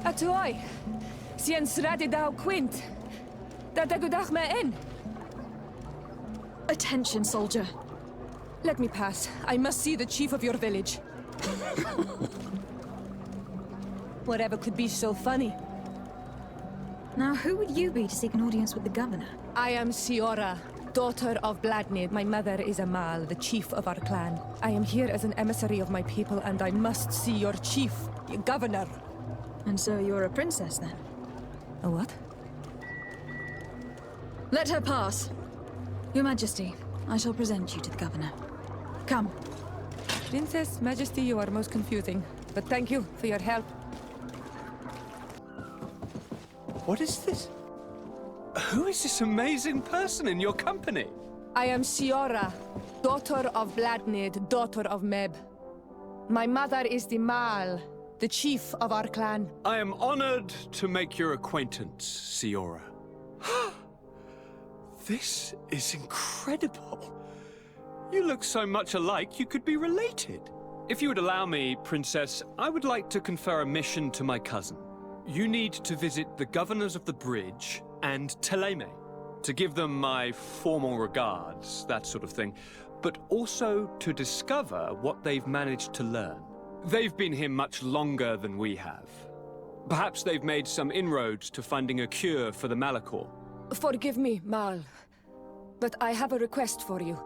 Atoy, sien sradi dau quint. Dadagudach me in. Attention, soldier. Let me pass. I must see the chief of your village. Whatever could be so funny. Now, who would you be to seek an audience with the governor? I am Siora, daughter of Bladnid. My mother is Amal, the chief of our clan. I am here as an emissary of my people, and I must see your chief, your governor. And so you're a princess, then? A what? Let her pass. Your Majesty, I shall present you to the governor. Come. Princess, Majesty, you are most confusing. But thank you for your help. What is this? Who is this amazing person in your company? I am Siora, daughter of Bladnid, daughter of Meb. My mother is the Mal, the chief of our clan. I am honored to make your acquaintance, Siora. This is incredible. You look so much alike you could be related. If you would allow me, Princess, I would like to confer a mission to my cousin. You need to visit the governors of the bridge and Teleme, to give them my formal regards, that sort of thing, but also to discover what they've managed to learn. They've been here much longer than we have. Perhaps they've made some inroads to finding a cure for the Malachor. Forgive me, Mal, but I have a request for you.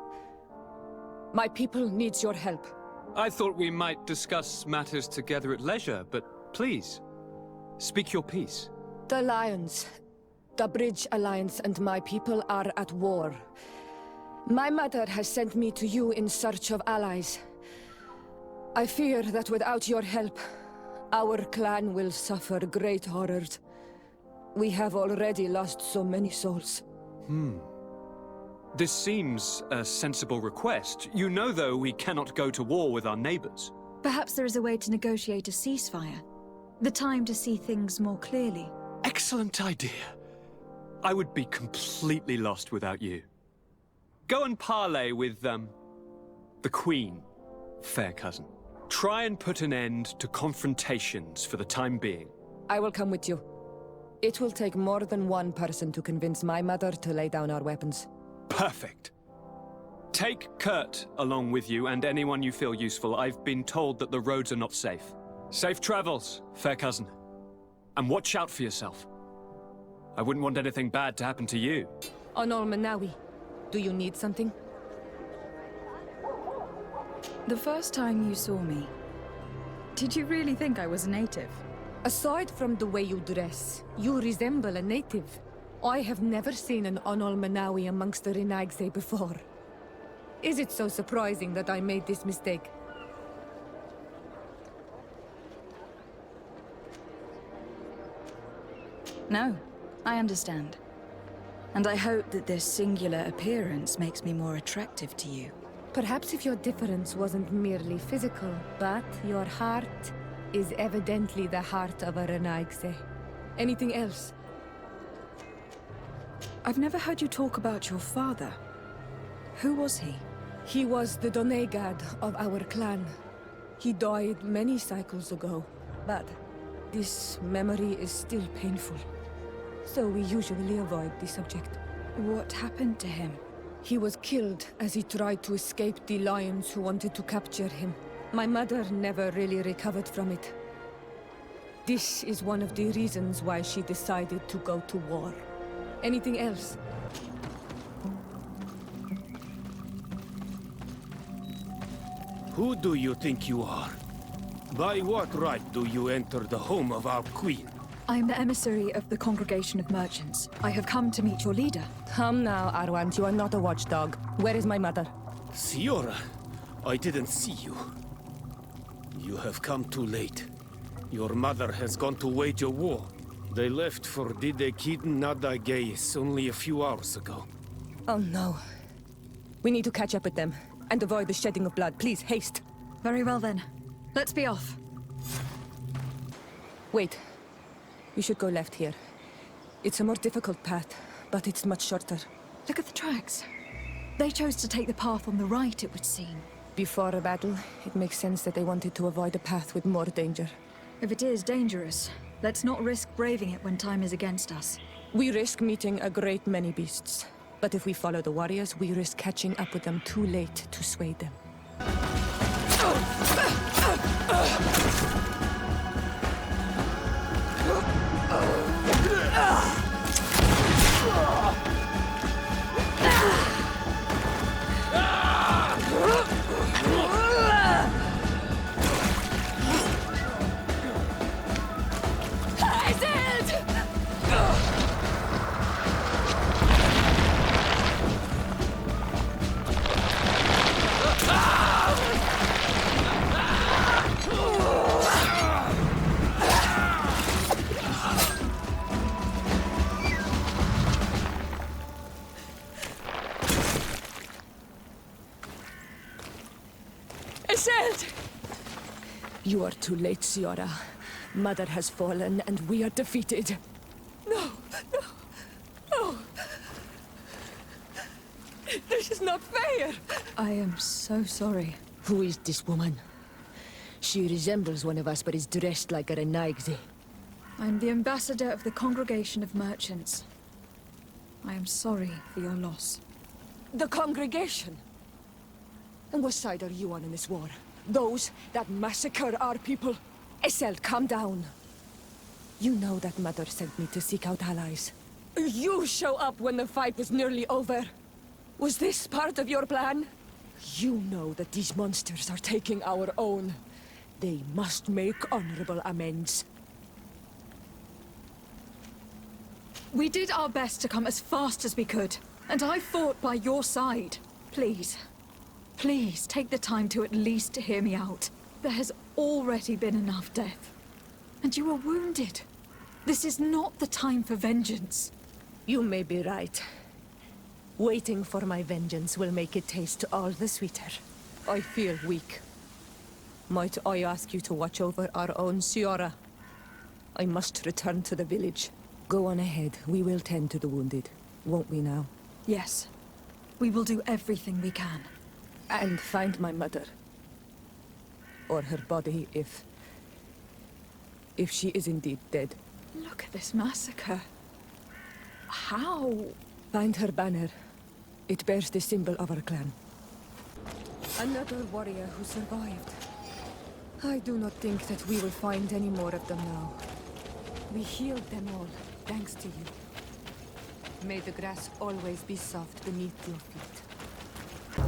My people needs your help. I thought we might discuss matters together at leisure, but please, speak your piece. The Lions, the Bridge Alliance and my people are at war. My mother has sent me to you in search of allies. I fear that without your help, our clan will suffer great horrors. We have already lost so many souls. This seems a sensible request. You know, though, we cannot go to war with our neighbors. Perhaps there is a way to negotiate a ceasefire. The time to see things more clearly. Excellent idea. I would be completely lost without you. Go and parley with, the Queen, fair cousin. Try and put an end to confrontations for the time being. I will come with you. It will take more than one person to convince my mother to lay down our weapons. Perfect. Take Kurt along with you and anyone you feel useful. I've been told that the roads are not safe. Safe travels, fair cousin. And watch out for yourself. I wouldn't want anything bad to happen to you. Onol Manawi, do you need something? The first time you saw me, did you really think I was a native? Aside from the way you dress, you resemble a native. I have never seen an Onol Manawi amongst the Renaigse before. Is it so surprising that I made this mistake? No, I understand. And I hope that this singular appearance makes me more attractive to you. Perhaps if your difference wasn't merely physical, but your heart is evidently the heart of a Renaigse. Anything else? I've never heard you talk about your father. Who was he? He was the Donegad of our clan. He died many cycles ago, but this memory is still painful. So we usually avoid the subject. What happened to him? He was killed as he tried to escape the lions who wanted to capture him. My mother never really recovered from it. This is one of the reasons why she decided to go to war. Anything else? Who do you think you are? By what right do you enter the home of our queen? I am the emissary of the Congregation of Merchants. I have come to meet your leader. Come now, Arwant. You are not a watchdog. Where is my mother? Siora, I didn't see you. You have come too late. Your mother has gone to wage a war. They left for Didekidn Nadagais only a few hours ago. Oh no. We need to catch up with them and avoid the shedding of blood. Please, haste. Very well then. Let's be off. Wait. We should go left here. It's a more difficult path, but it's much shorter. Look at the tracks. They chose to take the path on the right, it would seem. Before a battle, it makes sense that they wanted to avoid a path with more danger. If it is dangerous, let's not risk braving it when time is against us. We risk meeting a great many beasts. But if we follow the warriors, we risk catching up with them too late to sway them. You are too late, Siora. Mother has fallen, and we are defeated. No. This is not fair! I am so sorry. Who is this woman? She resembles one of us, but is dressed like a Renaigzi. I'm the ambassador of the Congregation of Merchants. I am sorry for your loss. The congregation? And what side are you on in this war? Those that massacre our people? Essel, calm down. You know that Mother sent me to seek out allies. You show up when the fight was nearly over. Was this part of your plan? You know that these monsters are taking our own. They must make honorable amends. We did our best to come as fast as we could, and I fought by your side. Please. Please, take the time to at least hear me out. There has already been enough death. And you were wounded. This is not the time for vengeance. You may be right. Waiting for my vengeance will make it taste all the sweeter. I feel weak. Might I ask you to watch over our own Siora? I must return to the village. Go on ahead. We will tend to the wounded. Won't we now? Yes. We will do everything we can. And find my mother. Or her body, if she is indeed dead. Look at this massacre. How? Find her banner. It bears the symbol of our clan. Another warrior who survived. I do not think that we will find any more of them now. We healed them all, thanks to you. May the grass always be soft beneath your feet.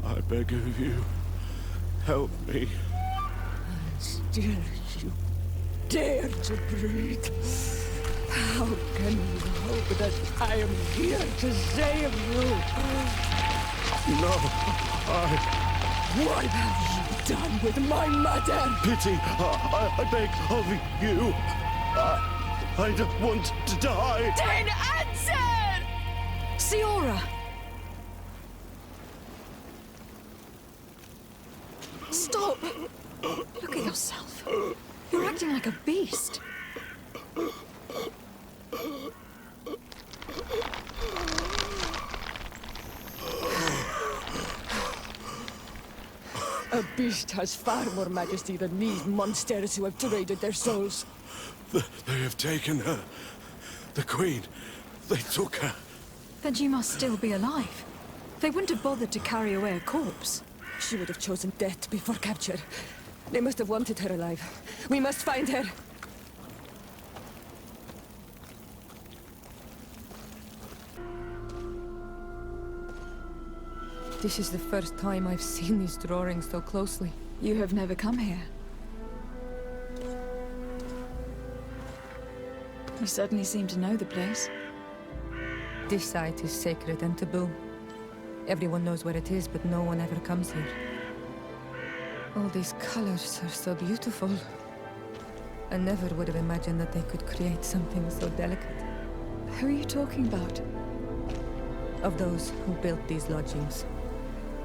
I beg of you, help me. Still you dare to breathe. How can you hope that I am here to save you? No, What have you done with my mother? pity, I beg of you. I don't want to die. Then answer! Siora! Stop! Look at yourself. You're acting like a beast. A beast has far more majesty than these monsters who have traded their souls. They have taken her. The Queen. They took her. Then you must still be alive. They wouldn't have bothered to carry away a corpse. She would have chosen death before capture. They must have wanted her alive. We must find her. This is the first time I've seen these drawings so closely. You have never come here. You certainly seem to know the place. This site is sacred and taboo. Everyone knows where it is, but no one ever comes here. All these colors are so beautiful. I never would have imagined that they could create something so delicate. Who are you talking about? Of those who built these lodgings.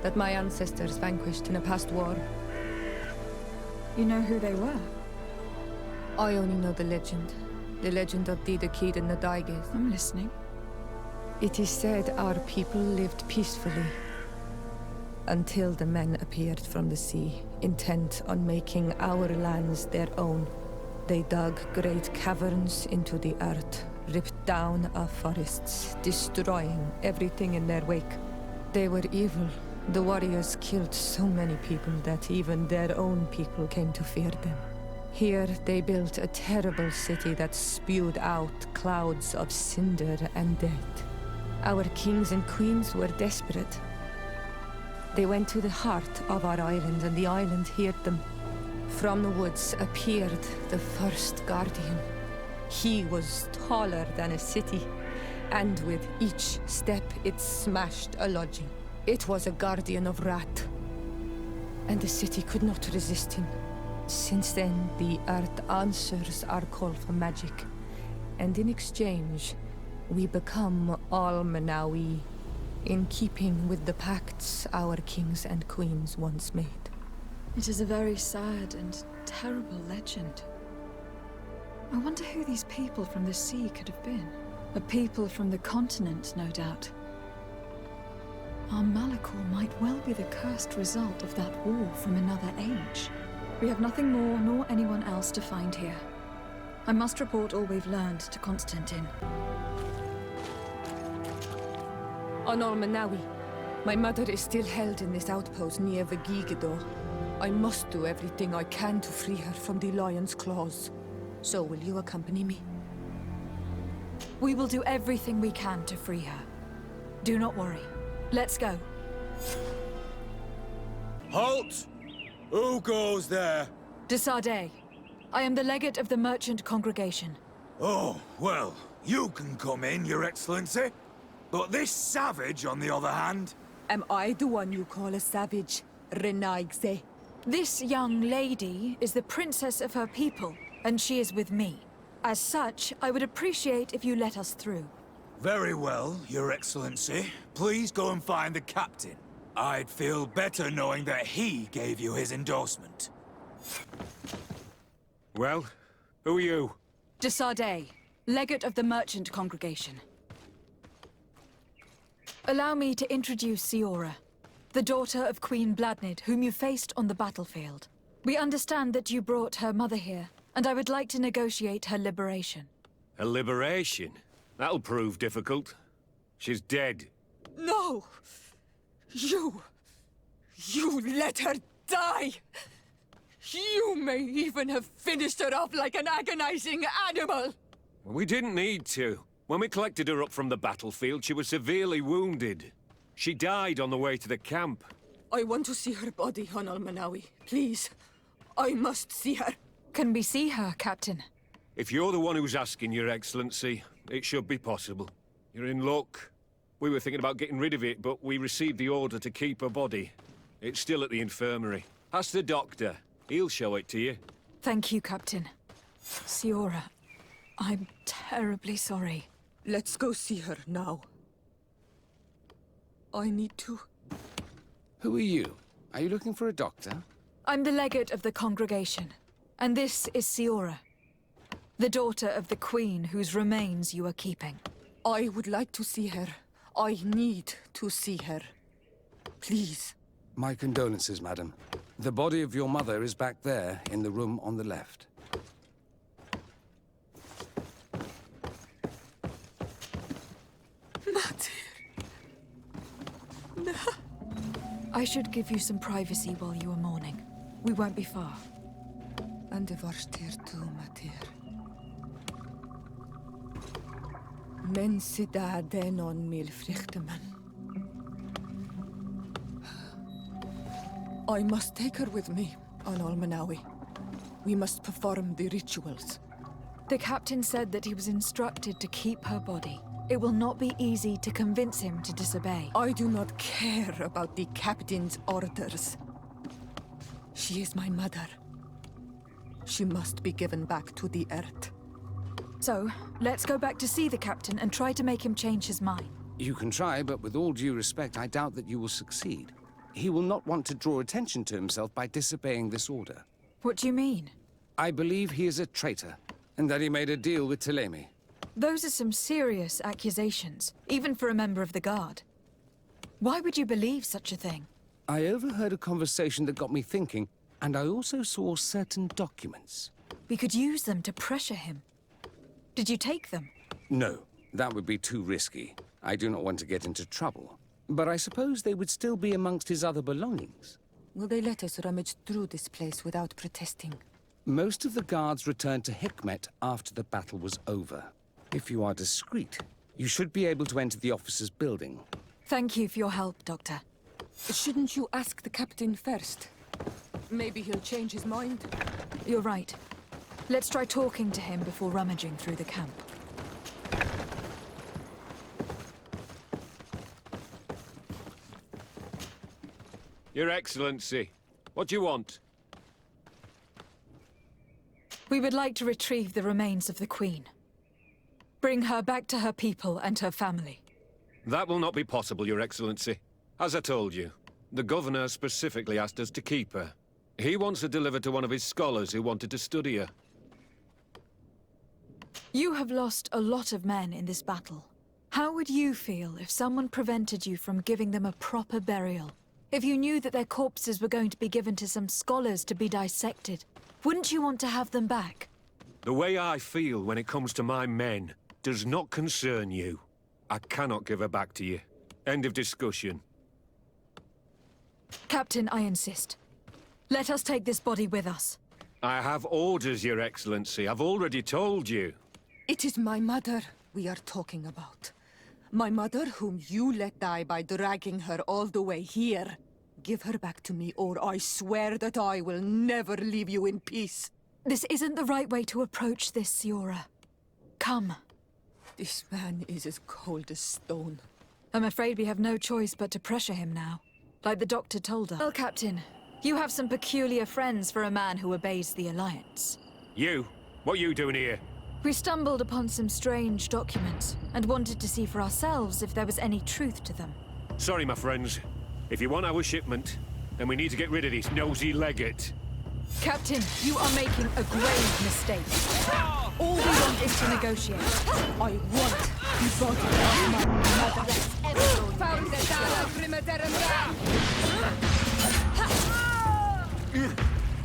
That my ancestors vanquished in a past war. You know who they were? I only know the legend. The legend of Didakid and Nadaiges. I'm listening. It is said our people lived peacefully. Until the men appeared from the sea, intent on making our lands their own. They dug great caverns into the earth, ripped down our forests, destroying everything in their wake. They were evil. The warriors killed so many people that even their own people came to fear them. Here they built a terrible city that spewed out clouds of cinder and death. Our kings and queens were desperate. They went to the heart of our island, and the island heard them. From the woods appeared the first guardian. He was taller than a city, and with each step it smashed a lodging. It was a guardian of Rat, and the city could not resist him. Since then, the earth answers our call for magic, and in exchange, we become all Manawi, in keeping with the pacts our kings and queens once made. It is a very sad and terrible legend. I wonder who these people from the sea could have been. A people from the continent, no doubt. Our Malachor might well be the cursed result of that war from another age. We have nothing more nor anyone else to find here. I must report all we've learned to Constantine. On Almanawi, my mother is still held in this outpost near Vigigidor. I must do everything I can to free her from the lion's claws. So will you accompany me? We will do everything we can to free her. Do not worry. Let's go. Halt! Who goes there? De Sardet. I am the legate of the merchant congregation. Oh, well, you can come in, Your Excellency. But this savage, on the other hand... Am I the one you call a savage, Renaigze? This young lady is the princess of her people, and she is with me. As such, I would appreciate if you let us through. Very well, Your Excellency. Please go and find the captain. I'd feel better knowing that he gave you his endorsement. Well, who are you? De Sardet, legate of the merchant congregation. Allow me to introduce Siora, the daughter of Queen Bladnid, whom you faced on the battlefield. We understand that you brought her mother here, and I would like to negotiate her liberation. A liberation? That'll prove difficult. She's dead. No! You let her die! You may even have finished her off like an agonizing animal! We didn't need to. When we collected her up from the battlefield, she was severely wounded. She died on the way to the camp. I want to see her body, Honor Manawi. Please. I must see her. Can we see her, Captain? If you're the one who's asking, Your Excellency, it should be possible. You're in luck. We were thinking about getting rid of it, but we received the order to keep her body. It's still at the infirmary. Ask the doctor. He'll show it to you. Thank you, Captain. Siora, I'm terribly sorry. Let's go see her now. I need to... Who are you? Are you looking for a doctor? I'm the legate of the congregation, and this is Siora, the daughter of the queen whose remains you are keeping. I would like to see her. I need to see her. Please. My condolences, madam. The body of your mother is back there, in the room on the left. I should give you some privacy while you are mourning. We won't be far. And the Varster too, Matir. Men sida denon mil frichteman. I must take her with me on Almanawi. We must perform the rituals. The captain said that he was instructed to keep her body. it will not be easy to convince him to disobey. I do not care about the captain's orders. She is my mother. She must be given back to the earth. So, let's go back to see the captain and try to make him change his mind. You can try, but with all due respect, I doubt that you will succeed. He will not want to draw attention to himself by disobeying this order. What do you mean? I believe he is a traitor, and that he made a deal with Thélème. Those are some serious accusations, even for a member of the Guard. Why would you believe such a thing? I overheard a conversation that got me thinking, and I also saw certain documents. We could use them to pressure him. Did you take them? No, that would be too risky. I do not want to get into trouble. But I suppose they would still be amongst his other belongings. Will they let us rummage through this place without protesting? Most of the guards returned to Hikmet after the battle was over. If you are discreet, you should be able to enter the officer's building. Thank you for your help, Doctor. Shouldn't you ask the captain first? Maybe he'll change his mind. You're right. Let's try talking to him before rummaging through the camp. Your Excellency, what do you want? We would like to retrieve the remains of the Queen. Bring her back to her people and her family. That will not be possible, Your Excellency. As I told you, the Governor specifically asked us to keep her. He wants her delivered to one of his scholars who wanted to study her. You have lost a lot of men in this battle. How would you feel if someone prevented you from giving them a proper burial? If you knew that their corpses were going to be given to some scholars to be dissected, wouldn't you want to have them back? The way I feel when it comes to my men does not concern you. I cannot give her back to you. End of discussion. Captain, I insist. Let us take this body with us. I have orders, Your Excellency. I've already told you. It is my mother we are talking about. My mother whom you let die by dragging her all the way here. Give her back to me, or I swear that I will never leave you in peace. This isn't the right way to approach this, Siora. Come. This man is as cold as stone. I'm afraid we have no choice but to pressure him now, like the doctor told us. Well, Captain, you have some peculiar friends for a man who obeys the Alliance. You? What are you doing here? We stumbled upon some strange documents, and wanted to see for ourselves if there was any truth to them. Sorry, my friends. If you want our shipment, then we need to get rid of this nosy legate. Captain, you are making a grave mistake. All we want is to negotiate. I want the body of my mother. Found the Dala Primaterum.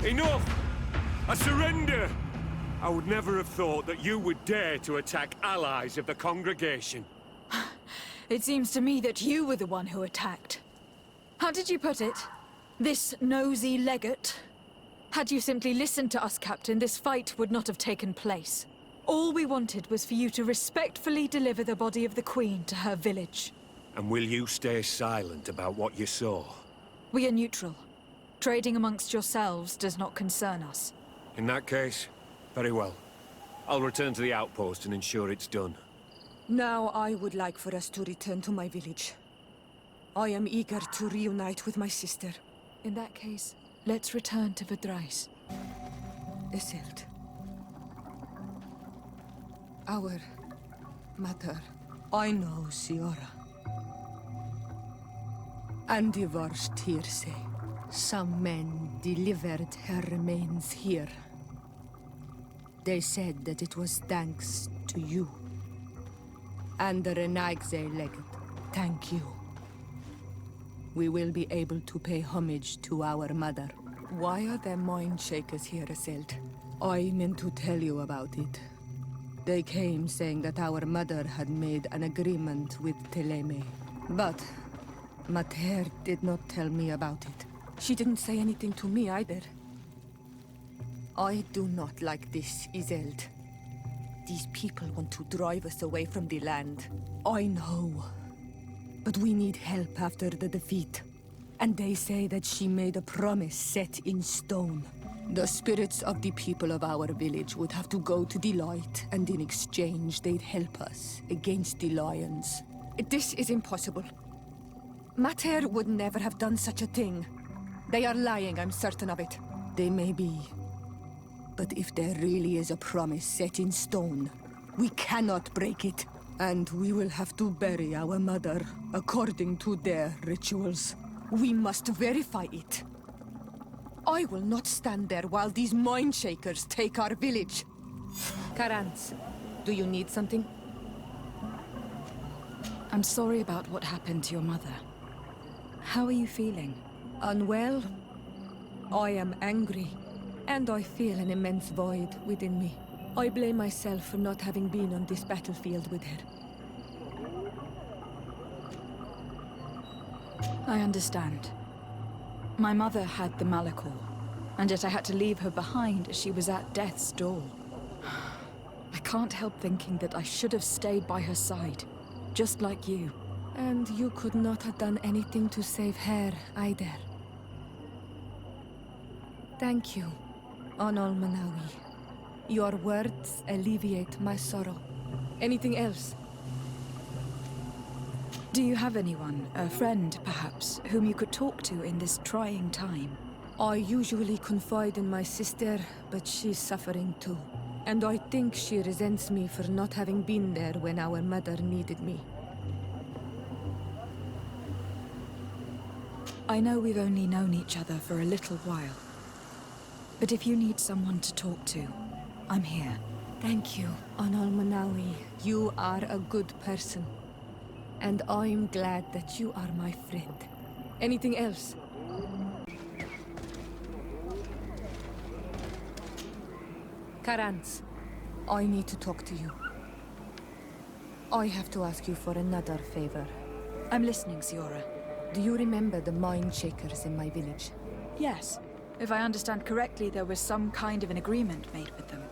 Enough! I surrender! I would never have thought that you would dare to attack allies of the congregation. It seems to me that you were the one who attacked. How did you put it? This nosy legate? Had you simply listened to us, Captain, this fight would not have taken place. All we wanted was for you to respectfully deliver the body of the Queen to her village. And will you stay silent about what you saw? We are neutral. Trading amongst yourselves does not concern us. In that case, very well. I'll return to the outpost and ensure it's done. Now I would like for us to return to my village. I am eager to reunite with my sister. In that case, let's return to Verdrais. Isildt. Our mother. I know, Siora. And divorced hearsay. Some men delivered her remains here. They said that it was thanks to you. And the Renagze legate, thank you. We will be able to pay homage to our mother. Why are there mind shakers here, Isildt? I meant to tell you about it. They came saying that our mother had made an agreement with Thélème. But Mater did not tell me about it. She didn't say anything to me either. I do not like this, Isildt. These people want to drive us away from the land. I know. But we need help after the defeat. And they say that she made a promise set in stone. The spirits of the people of our village would have to go to the light, and in exchange they'd help us against the lions. This is impossible. Mater would never have done such a thing. They are lying, I'm certain of it. They may be. But if there really is a promise set in stone, we cannot break it. And we will have to bury our mother according to their rituals. We must verify it. I will not stand there while these mind shakers take our village. Karans, do you need something? I'm sorry about what happened to your mother. How are you feeling? Unwell? I am angry, and I feel an immense void within me. I blame myself for not having been on this battlefield with her. I understand. My mother had the Malachor, and yet I had to leave her behind as she was at death's door. I can't help thinking that I should have stayed by her side, just like you. And you could not have done anything to save her, either. Thank you, Onol Manawi. Your words alleviate my sorrow. Anything else? Do you have anyone, a friend perhaps, whom you could talk to in this trying time? I usually confide in my sister, but she's suffering too. And I think she resents me for not having been there when our mother needed me. I know we've only known each other for a little while. But if you need someone to talk to, I'm here. Thank you, Onol Manawi. You are a good person. And I'm glad that you are my friend. Anything else? Karans, I need to talk to you. I have to ask you for another favor. I'm listening, Siora. Do you remember the mind shakers in my village? Yes. If I understand correctly, there was some kind of an agreement made with them.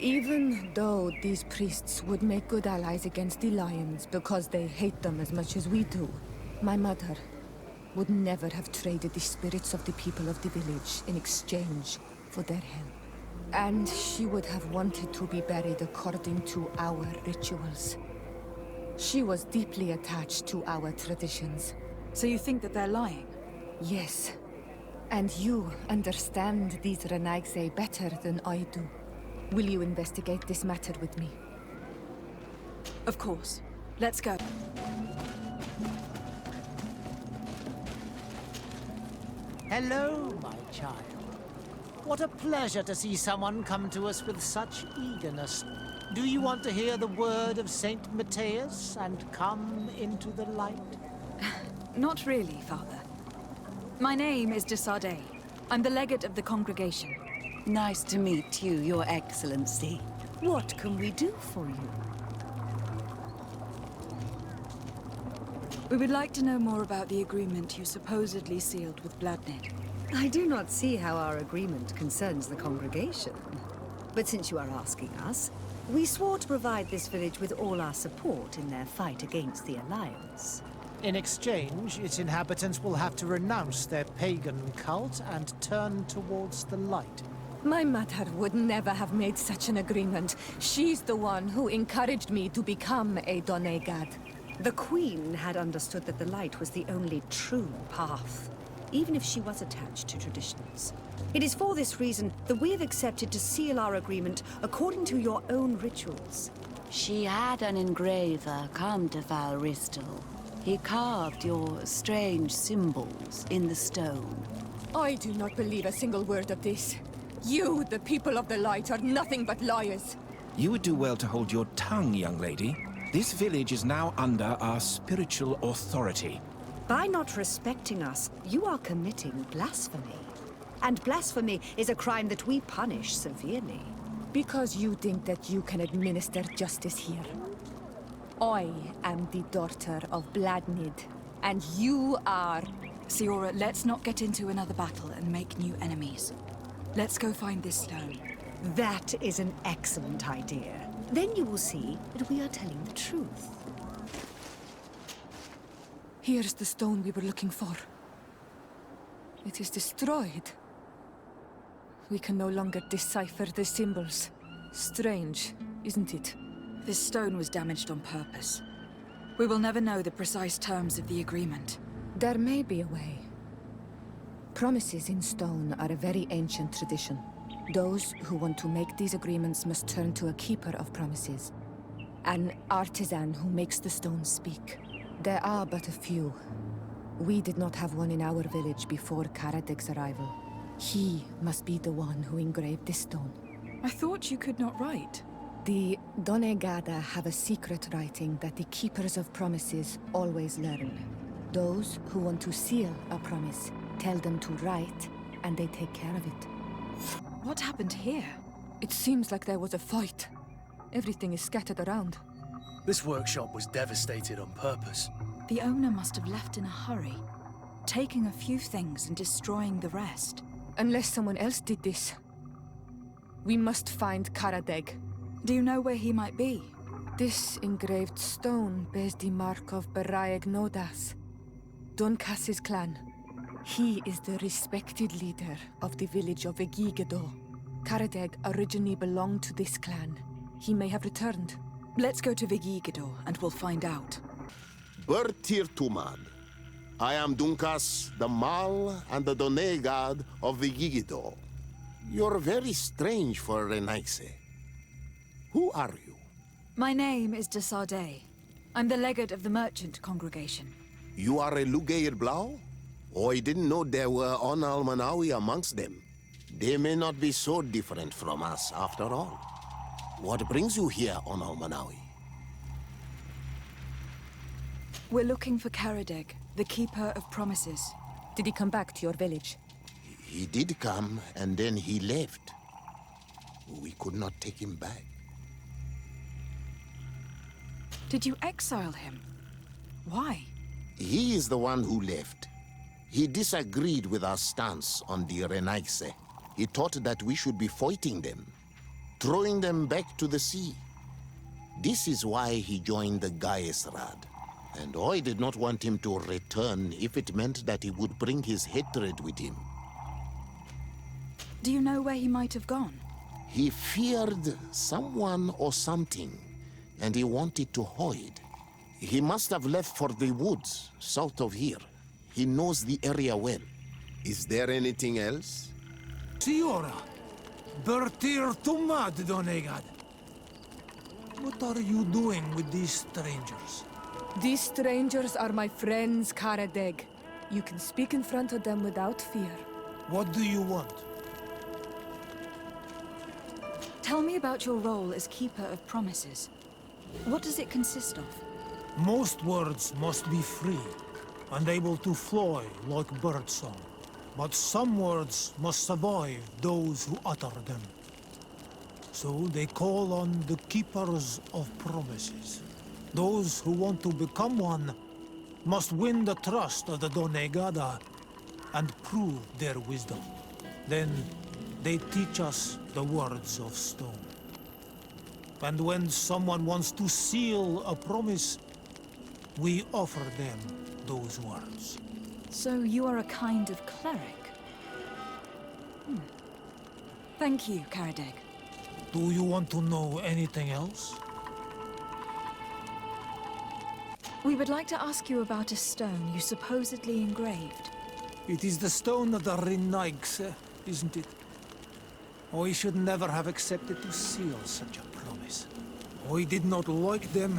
Even though these priests would make good allies against the lions because they hate them as much as we do, my mother would never have traded the spirits of the people of the village in exchange for their help. And she would have wanted to be buried according to our rituals. She was deeply attached to our traditions. So you think that they're lying? Yes. And you understand these Renaigse better than I do. Will you investigate this matter with me? Of course. Let's go. Hello, my child. What a pleasure to see someone come to us with such eagerness. Do you want to hear the word of Saint Matthias and come into the light? Not really, Father. My name is de Sardet. I'm the legate of the congregation. Nice to meet you, Your Excellency. What can we do for you? We would like to know more about the agreement you supposedly sealed with Bladnid. I do not see how our agreement concerns the congregation. But since you are asking us, we swore to provide this village with all our support in their fight against the Alliance. In exchange, its inhabitants will have to renounce their pagan cult and turn towards the light. My mother would never have made such an agreement. She's the one who encouraged me to become a Donegad. The Queen had understood that the light was the only true path, even if she was attached to traditions. It is for this reason that we have accepted to seal our agreement according to your own rituals. She had an engraver come to Val Ristel. He carved your strange symbols in the stone. I do not believe a single word of this. You, the people of the light, are nothing but liars. You would do well to hold your tongue, young lady. This village is now under our spiritual authority. By not respecting us, you are committing blasphemy. And blasphemy is a crime that we punish severely. Because you think that you can administer justice here. I am the daughter of Bladnid, and you are... Siora, let's not get into another battle and make new enemies. Let's go find this stone. That is an excellent idea. Then you will see that we are telling the truth. Here's the stone we were looking for. It is destroyed. We can no longer decipher the symbols. Strange, isn't it? This stone was damaged on purpose. We will never know the precise terms of the agreement. There may be a way. Promises in stone are a very ancient tradition. Those who want to make these agreements must turn to a keeper of promises. An artisan who makes the stones speak. There are but a few. We did not have one in our village before Karadeg's arrival. He must be the one who engraved this stone. I thought you could not write. The Donegada have a secret writing that the keepers of promises always learn. Those who want to seal a promise tell them to write, and they take care of it. What happened here? It seems like there was a fight. Everything is scattered around. This workshop was devastated on purpose. The owner must have left in a hurry, taking a few things and destroying the rest. Unless someone else did this. We must find Karadeg. Do you know where he might be? This engraved stone bears the mark of Baraeg Nodas, Donkas's clan. He is the respected leader of the village of Vegigedo. Karadeg originally belonged to this clan. He may have returned. Let's go to Vegigedo and we'll find out. Bertir Tumad. I am Dunkas, the Mal and the Donegad of Vegigedo. You're very strange for Renaise. Who are you? My name is de Sardet. I'm the legate of the merchant congregation. You are a Lugair Blau? Oh, I didn't know there were On Almanawi amongst them. They may not be so different from us, after all. What brings you here, On Almanawi? We're looking for Karadeg, the Keeper of Promises. Did he come back to your village? He did come, and then he left. We could not take him back. Did you exile him? Why? He is the one who left. He disagreed with our stance on the Renaise. He thought that we should be fighting them, throwing them back to the sea. This is why he joined the Gaesrad. And I did not want him to return if it meant that he would bring his hatred with him. Do you know where he might have gone? He feared someone or something, and he wanted to hide. He must have left for the woods, south of here. He knows the area well. Is there anything else? Siora! Bertir Tumad, Donegad! What are you doing with these strangers? These strangers are my friends, Karadeg. You can speak in front of them without fear. What do you want? Tell me about your role as Keeper of Promises. What does it consist of? Most words must be free and able to fly like birdsong. But some words must survive those who utter them. So they call on the Keepers of Promises. Those who want to become one must win the trust of the Donegada and prove their wisdom. Then they teach us the words of stone. And when someone wants to seal a promise, we offer them those words. So you are a kind of cleric? Thank you, Karadeg. Do you want to know anything else? We would like to ask you about a stone you supposedly engraved. It is the stone of the Renaigse, isn't it? I should never have accepted to seal such a promise. I did not like them,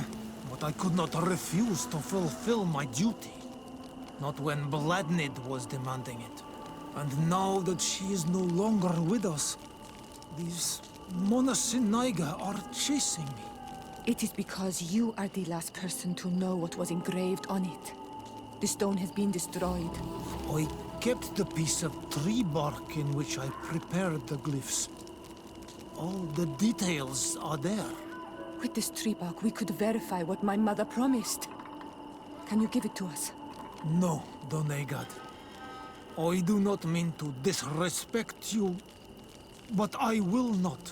but I could not refuse to fulfill my duty. Not when Bladnid was demanding it. And now that she is no longer with us, these Monasinaiga are chasing me. It is because you are the last person to know what was engraved on it. The stone has been destroyed. I kept the piece of tree bark in which I prepared the glyphs. All the details are there. With this tree bark, we could verify what my mother promised. Can you give it to us? No, Donegad. I do not mean to disrespect you, but I will not.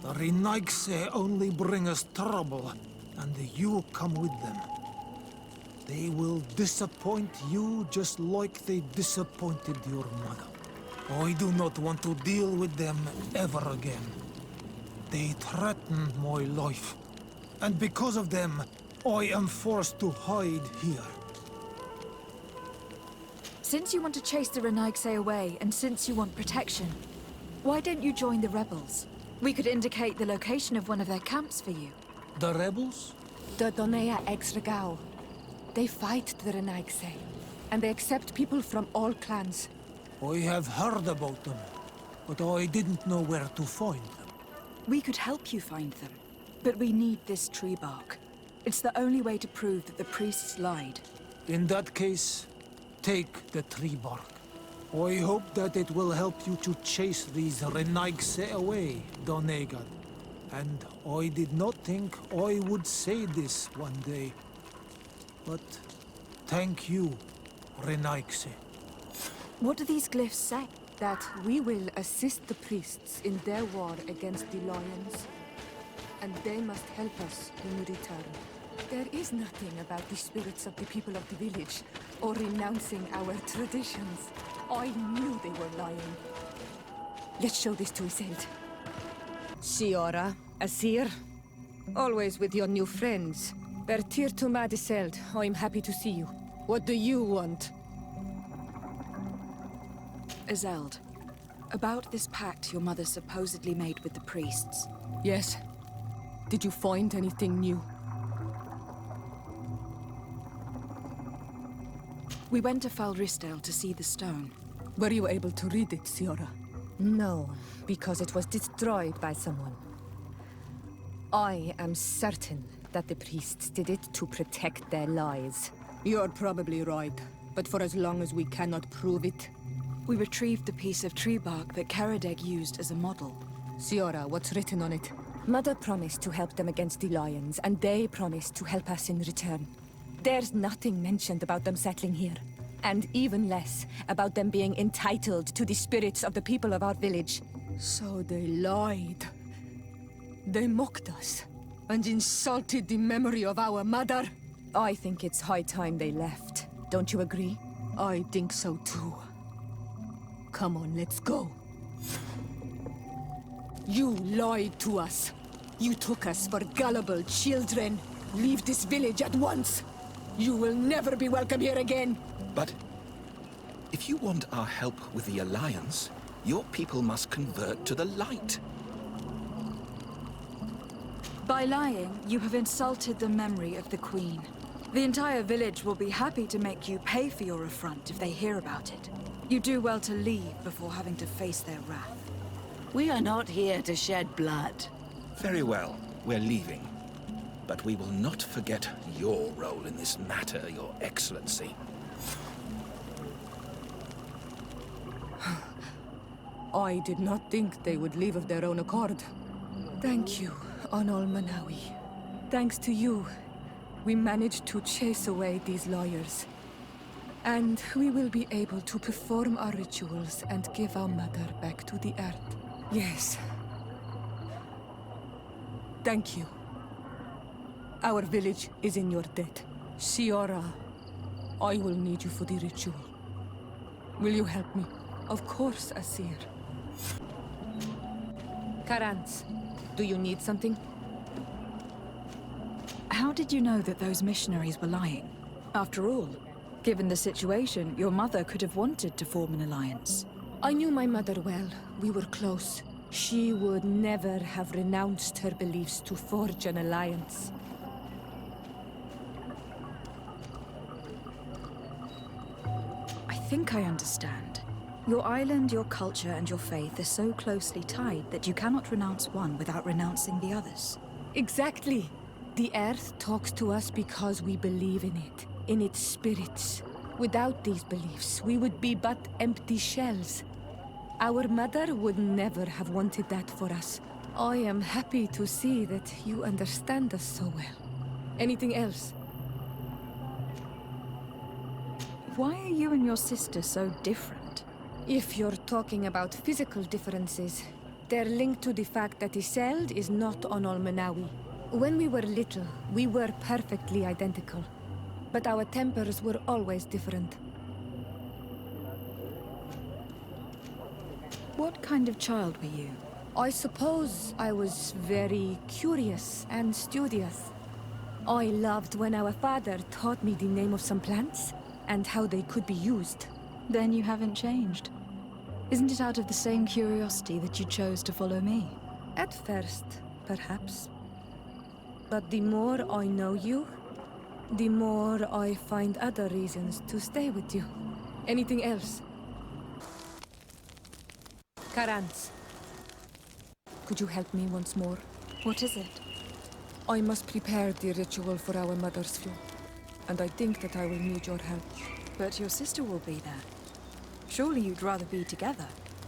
The Renaigse only bring us trouble, and you come with them. They will disappoint you just like they disappointed your mother. I do not want to deal with them ever again. They threatened my life. And because of them, I am forced to hide here. Since you want to chase the Renaigse away, and since you want protection, why don't you join the rebels? We could indicate the location of one of their camps for you. The rebels? The Donea Exregao. They fight the Renaigse, and they accept people from all clans. I have heard about them, but I didn't know where to find them. We could help you find them, but we need this tree bark. It's the only way to prove that the priests lied. In that case, take the tree bark. I hope that it will help you to chase these Renaigse away, Donegan. And I did not think I would say this one day. But thank you, Renaigse. What do these glyphs say? That we will assist the priests in their war against the lions, and they must help us in return. There is nothing about the spirits of the people of the village, or renouncing our traditions. I knew they were lying. Let's show this to Iselt. Siora, Asir, always with your new friends. Bertir to Mad Iselt, I'm happy to see you. What do you want? Azeld, about this pact your mother supposedly made with the priests. Yes. Did you find anything new? We went to Falristel to see the stone. Were you able to read it, Siora? No, because it was destroyed by someone. I am certain that the priests did it to protect their lies. You're probably right, but for as long as we cannot prove it... We retrieved the piece of tree bark that Karadeg used as a model. Siora, what's written on it? Mother promised to help them against the lions, and they promised to help us in return. There's nothing mentioned about them settling here. And even less about them being entitled to the spirits of the people of our village. So they lied. They mocked us, and insulted the memory of our mother. I think it's high time they left. Don't you agree? I think so too. Come on, let's go. You lied to us. You took us for gullible children. Leave this village at once. You will never be welcome here again. But if you want our help with the Alliance, your people must convert to the light. By lying, you have insulted the memory of the Queen. The entire village will be happy to make you pay for your affront if they hear about it. You do well to leave before having to face their wrath. We are not here to shed blood. Very well, we're leaving. But we will not forget your role in this matter, Your Excellency. I did not think they would leave of their own accord. Thank you, Onol Manawi. Thanks to you, we managed to chase away these lawyers. And we will be able to perform our rituals and give our mother back to the earth. Yes. Thank you. Our village is in your debt. Siora, I will need you for the ritual. Will you help me? Of course, Asir. Karans, do you need something? How did you know that those missionaries were lying? After all, given the situation, your mother could have wanted to form an alliance. I knew my mother well. We were close. She would never have renounced her beliefs to forge an alliance. I think I understand. Your island, your culture, and your faith are so closely tied that you cannot renounce one without renouncing the others. Exactly. The Earth talks to us because we believe in it, in its spirits. Without these beliefs, we would be but empty shells. Our mother would never have wanted that for us. I am happy to see that you understand us so well. Anything else? Why are you and your sister so different? If you're talking about physical differences, they're linked to the fact that Iseld is not Onol Manawi. When we were little, we were perfectly identical. But our tempers were always different. What kind of child were you? I suppose I was very curious and studious. I loved when our father taught me the name of some plants and how they could be used. Then you haven't changed. Isn't it out of the same curiosity that you chose to follow me? At first, perhaps. But the more I know you, the more I find other reasons to stay with you. Anything else? Karans. Could you help me once more? What is it? I must prepare the ritual for our mother's funeral, and I think that I will need your help. But your sister will be there. Surely you'd rather be together.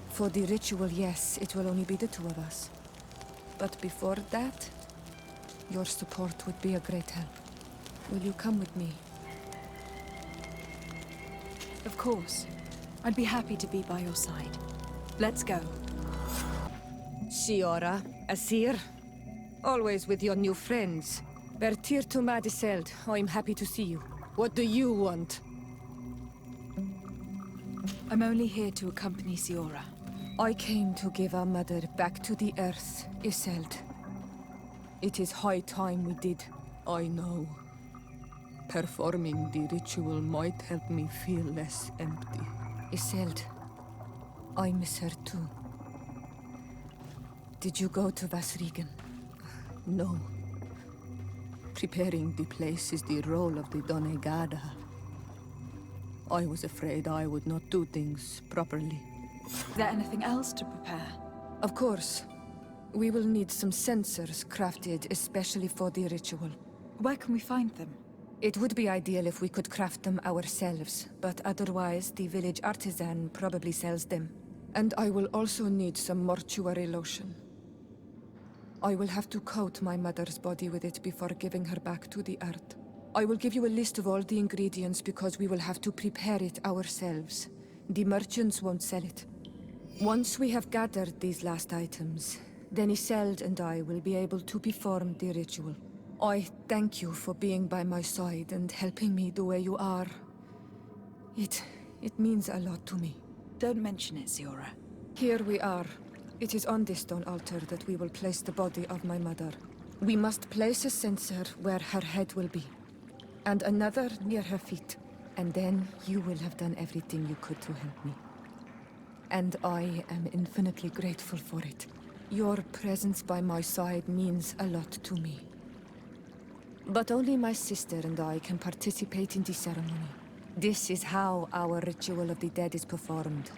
For the ritual, yes, it will only be the two of us. But before that, your support would be a great help. Will you come with me? Of course. I'd be happy to be by your side. Let's go. Siora, Asir. Always with your new friends. Bertir to Madiseld, I'm happy to see you. What do you want? I'm only here to accompany Siora. I came to give our mother back to the earth, Iseld. It is high time we did, I know. Performing the ritual might help me feel less empty. Iseld, I miss her too. Did you go to Vasrigan? No. Preparing the place is the role of the Donegada. I was afraid I would not do things properly. Is there anything else to prepare? Of course. We will need some sensors crafted especially for the ritual. Where can we find them? It would be ideal if we could craft them ourselves, but otherwise the village artisan probably sells them. And I will also need some mortuary lotion. I will have to coat my mother's body with it before giving her back to the earth. I will give you a list of all the ingredients because we will have to prepare it ourselves. The merchants won't sell it. Once we have gathered these last items, then Iseld and I will be able to perform the ritual. I thank you for being by my side and helping me the way you are. It means a lot to me. Don't mention it, Siora. Here we are. It is on this stone altar that we will place the body of my mother. We must place a censer where her head will be, and another near her feet. And then you will have done everything you could to help me. And I am infinitely grateful for it. Your presence by my side means a lot to me. But only my sister and I can participate in the ceremony. This is how our ritual of the dead is performed.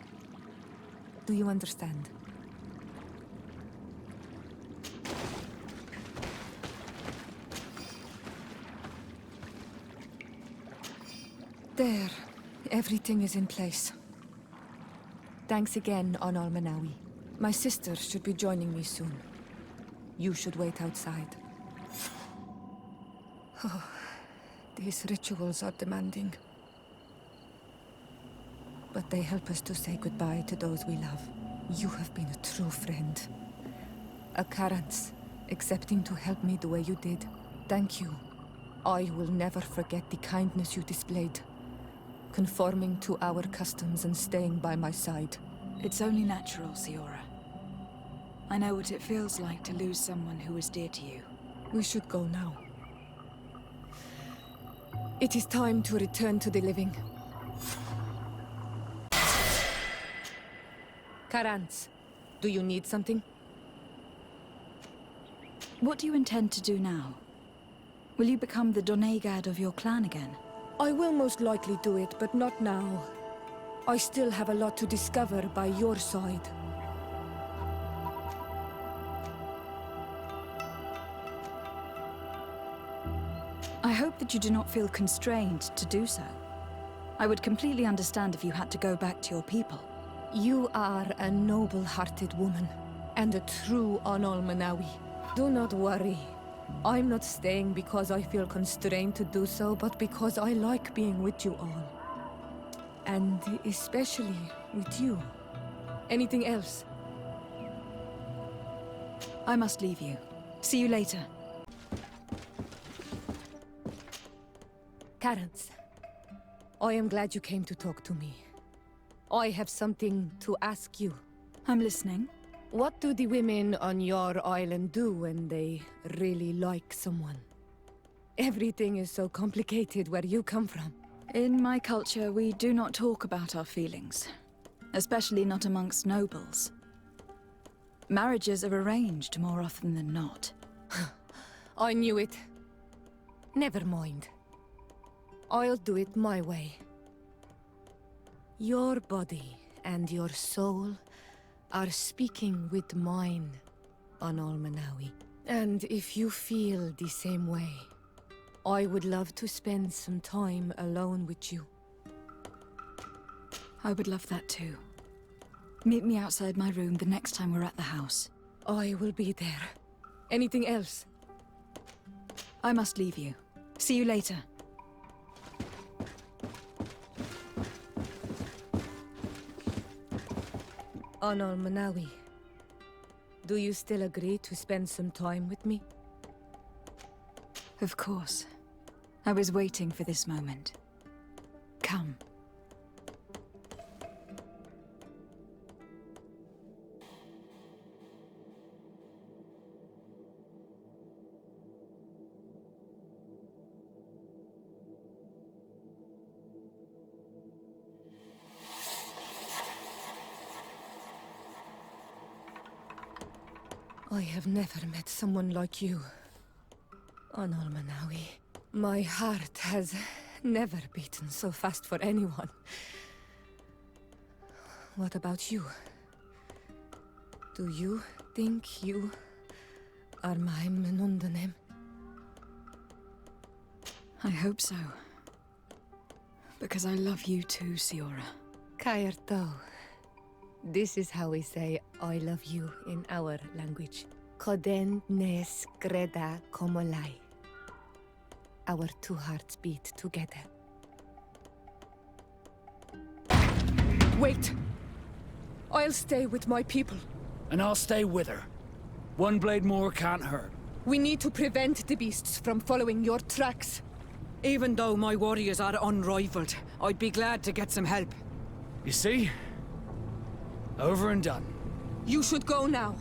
Do you understand? There. Everything is in place. Thanks again, Onal Manawi. My sister should be joining me soon. You should wait outside. Oh, these rituals are demanding. But they help us to say goodbye to those we love. You have been a true friend. A Karans, accepting to help me the way you did. Thank you. I will never forget the kindness you displayed. Conforming to our customs and staying by my side. It's only natural, Siora. I know what it feels like to lose someone who is dear to you. We should go now. It is time to return to the living. Karans, do you need something? What do you intend to do now? Will you become the Donegad of your clan again? I will most likely do it, but not now. I still have a lot to discover by your side. I hope that you do not feel constrained to do so. I would completely understand if you had to go back to your people. You are a noble-hearted woman, and a true Onal Manawi. Do not worry. I'm not staying because I feel constrained to do so, but because I like being with you all. And especially with you. Anything else? I must leave you. See you later. Karans, I am glad you came to talk to me. I have something to ask you. I'm listening. What do the women on your island do when they really like someone? Everything is so complicated where you come from. In my culture, we do not talk about our feelings. Especially not amongst nobles. Marriages are arranged more often than not. I knew it. Never mind. I'll do it my way. Your body and your soul are speaking with mine on Almanawi. And if you feel the same way, I would love to spend some time alone with you. I would love that too. Meet me outside my room the next time we're at the house. I will be there. Anything else? I must leave you. See you later. On Almanawi, do you still agree to spend some time with me? Of course. I was waiting for this moment. Come. I have never met someone like you on Almanawi. My heart has never beaten so fast for anyone. What about you? Do you think you are my Menundanem? I hope so. Because I love you too, Siora. Kaerto. This is how we say I love you in our language. Koden nes greda komolai. Our two hearts beat together. Wait! I'll stay with my people. And I'll stay with her. One blade more can't hurt. We need to prevent the beasts from following your tracks. Even though my warriors are unrivaled, I'd be glad to get some help. You see? Over and done. You should go now.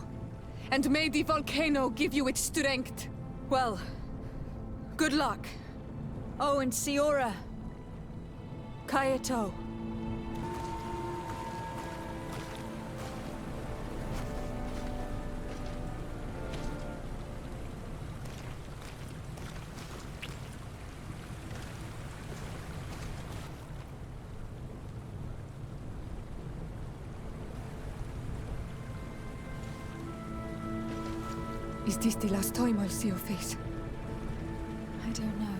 And may the volcano give you its strength. Well, good luck. Oh, and Siora. Kayato. Is this the last time I'll see your face? I don't know.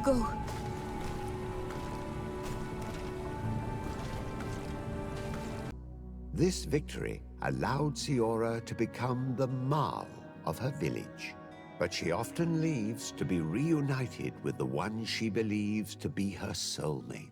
Go. This victory allowed Siora to become the Marl of her village. But she often leaves to be reunited with the one she believes to be her soulmate.